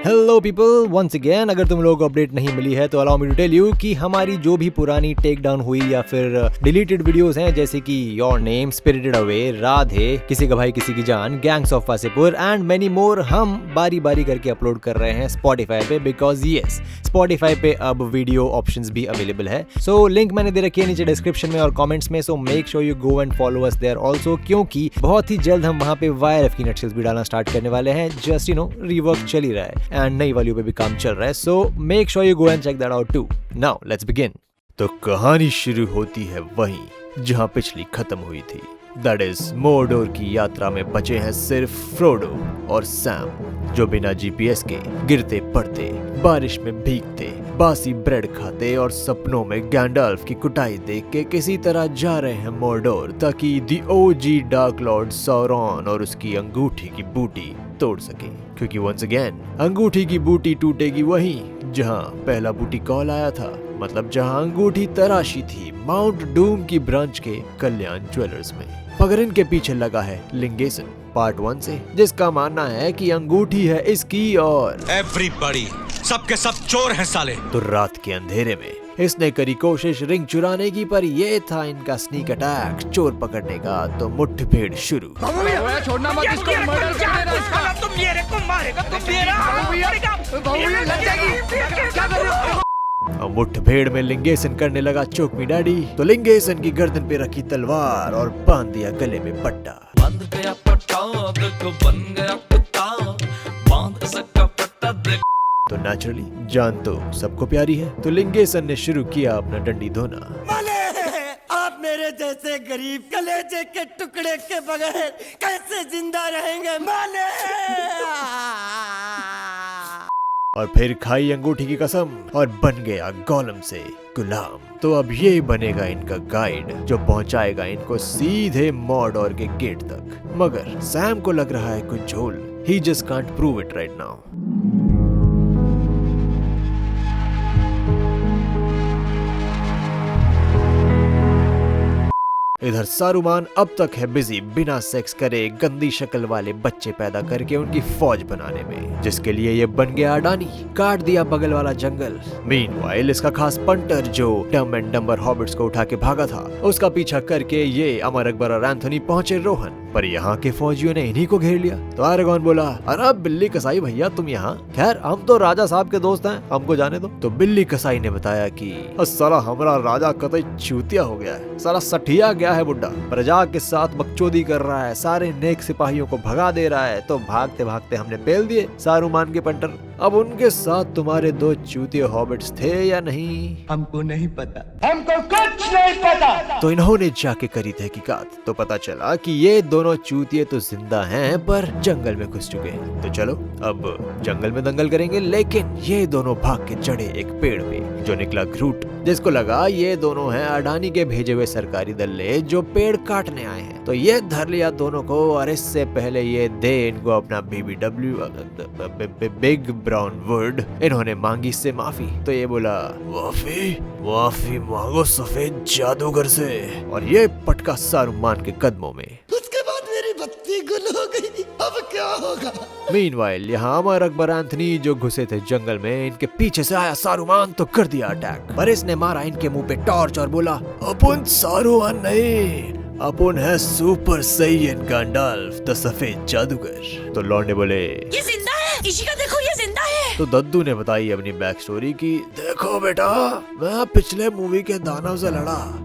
Hello people, once again अगर तुम लोगों को अपडेट नहीं मिली है तो allow me to tell you कि हमारी जो भी पुरानी टेक डाउन हुई या फिर डिलीटेड वीडियोस हैं, जैसे कि your name, spirited away, Radhe, किसी का भाई किसी की जान, gangs of Wasseypur and many more, हम बारी बारी करके अपलोड कर रहे हैं स्पॉटिफाई पे, बिकॉज यस, स्पॉटिफाई पे अब वीडियो ऑप्शंस भी अवेलेबल है। सो लिंक मैंने दे रखी है नीचे डिस्क्रिप्शन में और कमेंट्स में, so make sure you go and follow us there also, क्योंकि बहुत ही जल्द हम वहाँ पे वायरएफ की नटशेल्स भी डालना स्टार्ट करने वाले हैं। जस्ट रीवर्क चल ही रहा है एंड नई वालियों पे भी काम चल रहा है, so make sure you go and check that out too. Now let's begin. तो कहानी शुरू होती है वहीं जहां पिछली खत्म हुई थी। दैट इज मोरडोर की यात्रा में बचे हैं सिर्फ फ्रोडो और सैम, जो बिना जीपीएस के गिरते पड़ते, बारिश में भीगते, बासी ब्रेड खाते और सपनों में गैंडल्फ की कुटाई देख के किसी तरह जा रहे हैं मोरडोर, ताकि दी ओजी डार्क लॉर्ड सौरॉन और उसकी अंगूठी की बूटी तोड़ सके। क्योंकि वंस अगेन अंगूठी की बूटी टूटेगी वहीं जहां पहला बूटी कॉल आया था, मतलब जहां अंगूठी तराशी थी माउंट डूम की ब्रांच के कल्याण ज्वेलर्स में। मगर इनके पीछे लगा है लिंगेसन पार्ट 1 से, जिसका मानना है कि अंगूठी है इसकी और एवरीबॉडी, सबके सब चोर हैं साले। तो रात के अंधेरे में इसने करी कोशिश रिंग चुराने की, पर ये था इनका स्नीक अटैक चोर पकड़ने का। तो मुठभेड़ शुरू। छोड़ना मत इसको, मर्डर कर देना इसका। तुम मेरे को मारेगा, तुम मेरा लग जाएगी। क्या कर रहे हो? और मुठभेड़ में लिंगेसन करने लगा चोक मी डैडी, तो लिंगेसन की गर्दन पे रखी तलवार और बांध दिया गले में पट्टा। बंद गया पट्टा, देखो बन गया कुत्ता, बांध सका पट्टा देख। तो नेचुरली जान तो सबको प्यारी है, तो लिंगेसन ने शुरू किया अपना डंडी धोना। आप मेरे जैसे गरीब कलेजे के टुकड़े के बगैर कैसे जिंदा रहेंगे? माने और फिर खाई अंगूठी की कसम और बन गया गोलम से गुलाम। तो अब ये बनेगा इनका गाइड, जो पहुंचाएगा इनको सीधे मॉर्डोर के गेट तक। मगर सैम को लग रहा है कुछ झोल। He just can't prove it right now. इधर सारूमान अब तक है बिजी बिना सेक्स करे गंदी शक्ल वाले बच्चे पैदा करके उनकी फौज बनाने में, जिसके लिए ये बन गया अडानी, काट दिया बगल वाला जंगल। मीनवाइल इसका खास पंटर जो डम एंड डम्बर हॉबिट्स को उठा के भागा था, उसका पीछा करके ये अमर अकबर और एंथोनी पहुंचे रोहन, पर यहाँ के फौजियों ने इन्हीं को घेर लिया। तो आरागोन बोला, अरे बिल्ली कसाई भैया तुम यहाँ? खैर हम तो राजा साहब के दोस्त हैं, हमको जाने दो। तो बिल्ली कसाई ने बताया कि साला हमारा राजा कतई चूतिया हो गया है, साला सठिया गया है बुड्ढा, प्रजा के साथ बकचोदी कर रहा है, सारे नेक सिपाहियों को भगा दे रहा है। तो भागते भागते हमने पेल दिए सारूमान के पंटर। अब उनके साथ तुम्हारे 2 चूतिया हॉबिट्स थे या नहीं, हमको नहीं पता, हमको कुछ नहीं पता। तो इन्होंने जाके करी तहकीकात, तो पता चला कि ये दोनों चूतिए तो जिंदा हैं पर जंगल में घुस चुके हैं। तो चलो अब जंगल में दंगल करेंगे। लेकिन ये दोनों भाग के चढ़े एक पेड़ पे, जो निकला ग्रूट, जिसको लगा ये दोनों हैं अडानी के भेजे हुए सरकारी दल्ले जो पेड़ काटने आए हैं। तो ये धर लिया दोनों को, और इससे पहले ये दे इनको अपना BBW बिग ब्राउन वुड, इन्होंने मांगी इससे माफी। तो ये बोला, माफी मांगो सफेद जादूगर से, और ये पटका सारूमान के कदमों में। उसके बाद मेरी बत्ती गुल हो गई, अब क्या होगा? मीनवाइल यहाँ अमर अकबर एंथनी जो घुसे थे जंगल में, इनके पीछे से आया सारूमान तो कर दिया अटैक, पर इसने मारा इनके मुंह पे टॉर्च और बोला, अपन सारूमान नहीं, अपन है सुपर सैयन गैंडल्फ द सफेद जादूगर। तो लौंडे बोले, ये जिंदा है, इसी का देखो ये जिंदा है। तो दद्दू ने बताई अपनी बैक स्टोरी की, देखो बेटा मैं पिछले मूवी के दानव से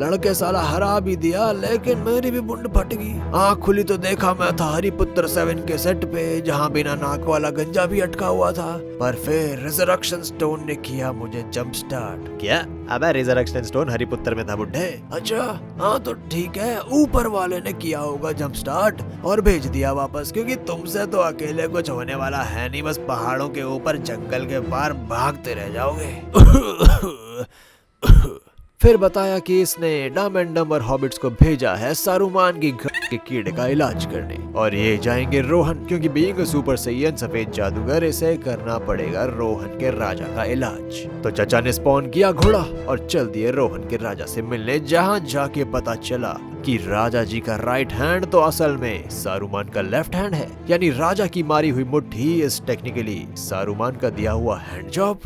लड़के साला हरा भी दिया, लेकिन मेरी भी बुंड फट गई। आँख खुली तो देखा मैं था हरिपुत्र 7 के सेट पे, जहाँ बिना नाक वाला गंजा भी अटका हुआ था। पर फिर रिजरेक्शन स्टोन ने किया मुझे जंप स्टार्ट। क्या? अबे रिजरेक्शन स्टोन हरिपुत्र में था बुड्ढे। अच्छा हाँ तो ठीक है, ऊपर वाले ने किया होगा जंप स्टार्ट और भेज दिया वापस, क्योंकि तुमसे तो अकेले कुछ होने वाला है नहीं, बस पहाड़ों के ऊपर जंगल के पार भागते रह जाओगे। फिर बताया कि इसने डम एंड डम्बर हॉबिट्स को भेजा है सारूमान की घर के कीड़े का इलाज करने, और ये जाएंगे रोहन, क्योंकि बीइंग अ सुपर सैयन सफेद जादूगर इसे करना पड़ेगा रोहन के राजा का इलाज। तो चाचा ने स्पॉन किया घोड़ा और चल दिए रोहन के राजा से मिलने, जहाँ जाके पता चला कि राजा जी का राइट हैंड तो असल में सारूमान का लेफ्ट हैंड है, यानी राजा की मारी हुई मुट्ठी इज टेक्निकली सारूमान का दिया हुआ हैंड जॉब।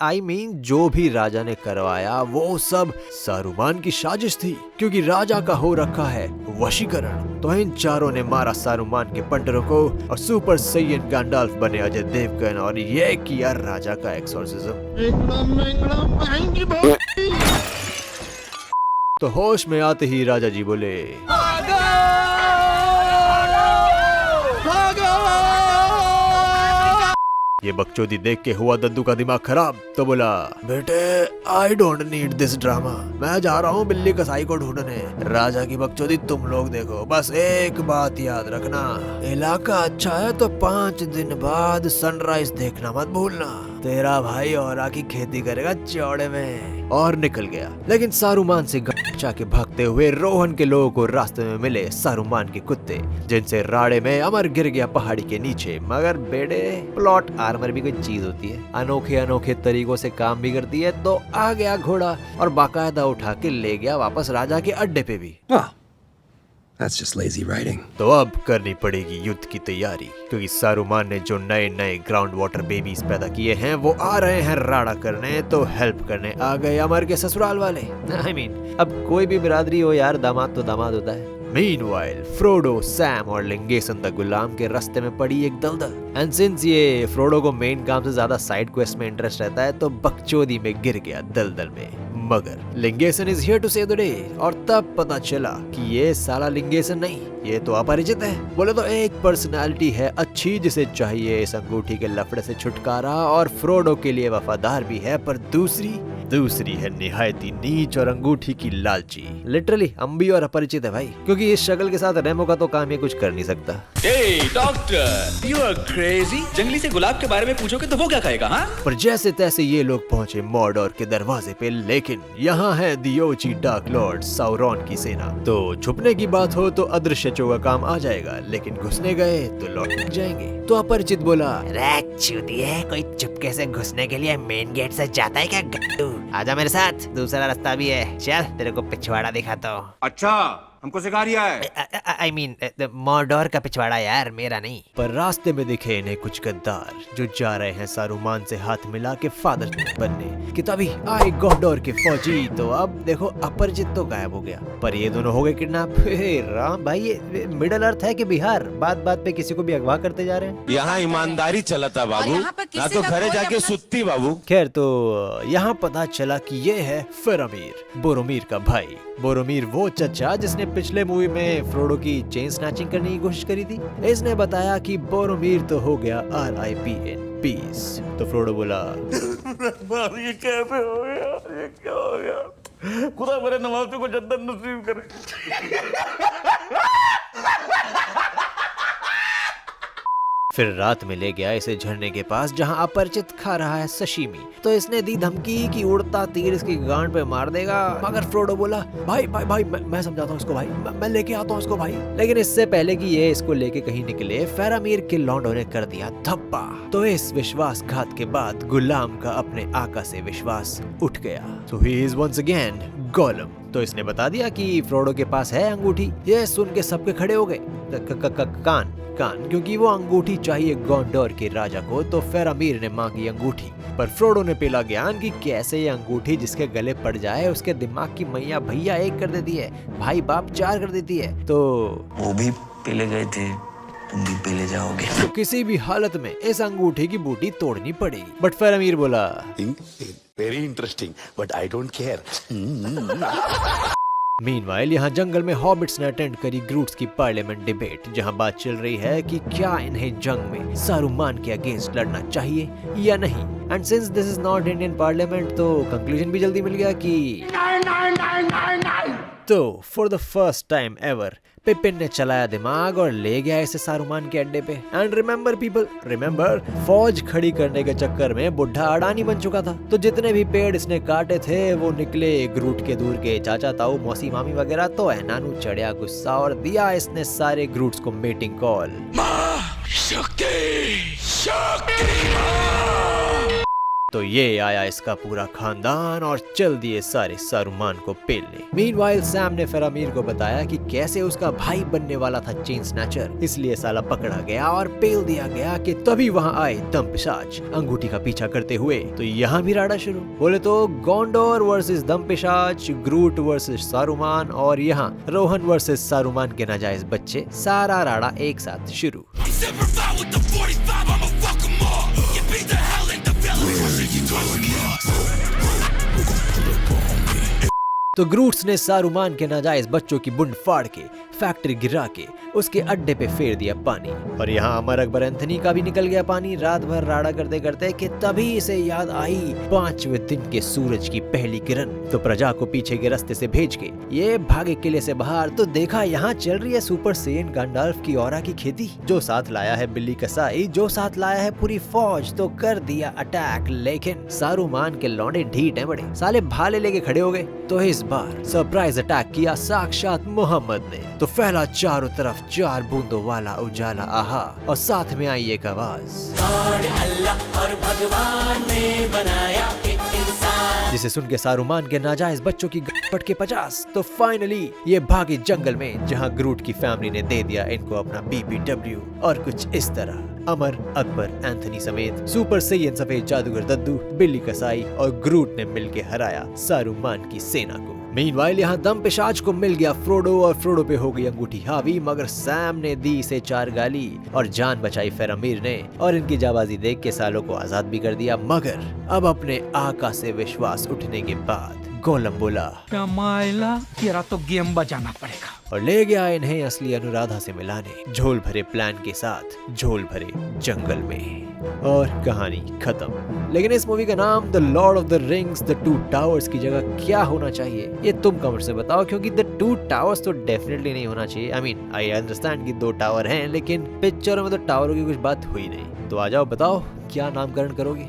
आई मीन जो भी राजा ने करवाया वो सब सारूमान की साजिश थी, क्योंकि राजा का हो रखा है वशीकरण। तो इन चारों ने मारा सारूमान के पंटरों को और सुपर सैयन गैंडल्फ बने अजय देवगन और ये किया राजा का एक्सोर्सिज्म। तो होश में आते ही राजा जी बोले, ये बकचोदी देख के हुआ दद्दू का दिमाग खराब, तो बोला, बेटे I don't need this drama, मैं जा रहा हूँ बिल्ली कसाई को ढूंढने। राजा की बकचोदी तुम लोग देखो, बस एक बात याद रखना, इलाका अच्छा है तो 5 दिन बाद सनराइज देखना मत भूलना। तेरा भाई और की खेती करेगा चौड़े में। और निकल गया। लेकिन सारूमान से गचा के भागते हुए रोहन के लोगों को रास्ते में मिले सारूमान के कुत्ते, जिनसे राड़े में अमर गिर गया पहाड़ी के नीचे। मगर बेटे प्लॉट आर्मर भी कोई चीज होती है, अनोखे अनोखे तरीकों से काम भी करती है। तो आ गया घोड़ा और बाकायदा उठा के ले गया वापस राजा के अड्डे पे भी। That's just lazy writing. तो अब करनी पड़ेगी युद्ध की तैयारी, क्योंकि सारूमान ने जो नए नए ग्राउंड वाटर बेबीज पैदा किए हैं वो आ रहे हैं राड़ा करने। तो हेल्प करने आ गए अमर के ससुराल वाले। I mean, अब कोई भी बिरादरी हो यार, दामाद तो दामाद होता है। Meanwhile, फ्रोडो, सैम और लिंगेसन द गुलाम के रास्ते में पड़ी एक दलदल। एंड सिंस ये फ्रोडो को मेन काम से ज्यादा साइड क्वेस्ट में इंटरेस्ट रहता है, तो बकचोदी में गिर गया दलदल में। मगर Lingesan is here to save the day. और तब पता चला कि ये साला लिंगेसन नहीं, ये तो अपरिचित है। बोले तो एक पर्सनालिटी है अच्छी, जिसे चाहिए इस अंगूठी के लफड़े से छुटकारा और फ्रोडो के लिए वफादार भी है, पर दूसरी है निहायती नीच और अंगूठी की लालची। लिटरली अम्बी और अपरिचित है भाई, क्योंकि इस शक्ल के साथ रेमो का तो काम ये कुछ कर नहीं सकता। Hey, doctor, you are crazy? जंगली से गुलाब के बारे में पूछोगे तो वो क्या कहेगा, हाँ? पर जैसे तैसे ये लोग पहुंचे मॉर्डोर के दरवाजे पे, लेकिन यहाँ है दियोची डार्क लॉर्ड साउरॉन की सेना। तो छुपने की बात हो तो अदृश्य चो का काम आ जाएगा, लेकिन घुसने गए तो लौट जाएंगे। तो अपरिचित बोला, कोई चुपके से घुसने के लिए मेन गेट से जाता है क्या गट्टू? आजा मेरे साथ, दूसरा रास्ता भी है, चल तेरे को पिछवाड़ा दिखाता हूँ। अच्छा, हमको सिखा रिया है। आई मीन मॉर्डोर का पिछवाड़ा यार, मेरा नहीं। पर रास्ते में दिखे इन्हें कुछ गद्दार जो जा रहे हैं सारूमान से हाथ मिला के फादर बनने। कि तभी आए गॉडोर के फौजी। तो अब देखो अपरिचित तो गायब हो गया, पर ये दोनों हो गए किडनैप। राम भाई, ये मिडल अर्थ है कि बिहार? बात बात पे किसी को भी अगवा करते जा रहे हैं। यहाँ ईमानदारी चलता बाबू, ना तो घरे जाके सुत्ती बाबू। खैर, तो यहाँ पता चला कि ये है फेरामीर, बोरोमीर का भाई। बोरोमीर वो चचा जिसने पिछले मूवी में फ्रोडो की चेन स्नैचिंग करने की कोशिश करी थी। इसने बताया कि बोरोमीर तो हो गया RIP in peace। तो फ्रोडो बोला, ये कैसे हो गया? ये क्या हो गया? खुदा मेरे नवाज़ों को जन्नत नसीब करे। फिर रात में ले गया इसे झरने के पास, जहां अपरिचित खा रहा है सशीमी। तो इसने दी धमकी कि उड़ता तीर इसकी गांड पे मार देगा। मगर फ्रोडो बोला, भाई भाई भाई मैं समझाता हूँ इसको भाई, मैं लेके आता हूँ इसको भाई। लेकिन इससे पहले कि ये इसको लेके कहीं निकले, फेरामीर के लॉन्डो ने कर दिया धप्पा। तो इस विश्वासघात के बाद गुलाम का अपने आका से विश्वास उठ गया। So he is once again गोलम। तो इसने बता दिया कि फ्रोडो के पास है अंगूठी। ये सुन के सबके खड़े हो गए। कान, क्योंकि वो अंगूठी चाहिए गोंडोर के राजा को। तो फेरामीर ने मांगी अंगूठी, पर फ्रोडो ने पिला ज्ञान कि कैसे ये अंगूठी जिसके गले पड़ जाए उसके दिमाग की मैया भैया 1 कर देती है, भाई बाप 4 कर देती है। तो वो भी पीले गए थे, तुम भी पीले जाओगे। तो किसी भी हालत में इस अंगूठी की बूटी तोड़नी पड़ेगी। बट फेरामीर बोला, very interesting but I don't care. Meanwhile यहाँ जंगल में हॉबिट्स ने अटेंड करी ग्रूट्स की पार्लियामेंट डिबेट, जहाँ बात चल रही है कि क्या इन्हें जंग में सारूमान के अगेंस्ट लड़ना चाहिए या नहीं। And since this is not Indian parliament, तो कंक्लूजन भी जल्दी मिल गया कि तो for the first time ever Pippin ने चलाया दिमाग और ले गया इसे सारूमान के अड्डे पे। एंड रिमेम्बर पीपल, रिमेम्बर, फौज खड़ी करने के चक्कर में बुढ़ा अडानी बन चुका था। तो जितने भी पेड़ इसने काटे थे वो निकले ग्रूट के दूर के चाचा ताऊ मौसी मामी वगैरह। तो एनानु चढ़िया गुस्सा और दिया इसने सारे ग्रूट्स को मीटिंग कॉल। तो ये आया इसका पूरा खानदान और चल दिए सारे सारूमान को पेलने। मीनवाइल सैम ने फेरामीर को बताया कि कैसे उसका भाई बनने वाला था चेन स्नैचर, इसलिए साला पकड़ा गया और पेल दिया गया कि तभी वहाँ आए दमपिशाच अंगूठी का पीछा करते हुए। तो यहाँ भी राडा शुरू। बोले तो गोंडोर वर्सेस दमपिशाच, ग्रूट वर्सेस सारूमान और यहाँ रोहन वर्सेस सारूमान के नाजायज बच्चे, सारा राडा एक साथ शुरू। तो ग्रूट्स ने सारूमान के नाजायज बच्चों की बुंड फाड़ के फैक्ट्री गिरा के उसके अड्डे पे फेर दिया पानी। और यहाँ अमर अकबर एंथनी का भी निकल गया पानी रात भर राड़ा करते करते कि तभी इसे याद आई 5वें दिन के सूरज की पहली किरण। तो प्रजा को पीछे के रास्ते से भेज के ये भागे किले से बाहर, तो देखा यहाँ चल रही है सुपर सेन गैंडल्फ की ऑरा की खेती। जो साथ लाया है बिल्ली कसाई, जो साथ लाया है पूरी फौज, तो कर दिया अटैक। लेकिन सारूमान के लौंडे ढीठ है बड़े, साले भाले लेके खड़े हो गए। तो इस बार सरप्राइज अटैक किया साक्षात मोहम्मद ने। तो फैला चारों तरफ 4 बूंदों वाला उजाला, आहा, और साथ में आई एक आवाज, अल्लाह और भगवान ने बनाया एक इंसान। जिसे सुन के सारूमान के नाजायज बच्चों की पट के 50। तो फाइनली ये भागे जंगल में, जहाँ ग्रूट की फैमिली ने दे दिया इनको अपना BBW। और कुछ इस तरह अमर अकबर एंथनी समेत सुपर सैयन सफेद जादूगर दद्दू, बिल्ली कसाई और ग्रूट ने मिलकर हराया सारूमान की सेना को। मीनवाइल यहाँ दमपिशाच को मिल गया फ्रोडो और फ्रोडो पे हो गई अंगूठी हावी, मगर सैम ने दी इसे 4 गाली और जान बचाई फेरामीर ने। और इनकी जाबाजी देख के सालों को आजाद भी कर दिया। मगर अब अपने आका से विश्वास उठने के बाद गोलम बोला, मायला तेरा तो गेम बजाना पड़ेगा। और ले गया इन्हें असली अनुराधा से मिलाने, झोल भरे प्लान के साथ झोल भरे जंगल में। और कहानी खत्म। लेकिन इस मूवी का नाम the Lord of the rings the 2 towers की जगह क्या होना चाहिए, ये तुम कमेंट से बताओ, क्योंकि द 2 टावर्स तो डेफिनेटली नहीं होना चाहिए। आई अंडरस्टैंड कि 2 टावर हैं, लेकिन पिक्चरों में तो टावरों की कुछ बात हुई नहीं। तो आ जाओ बताओ क्या नामकरण करोगे।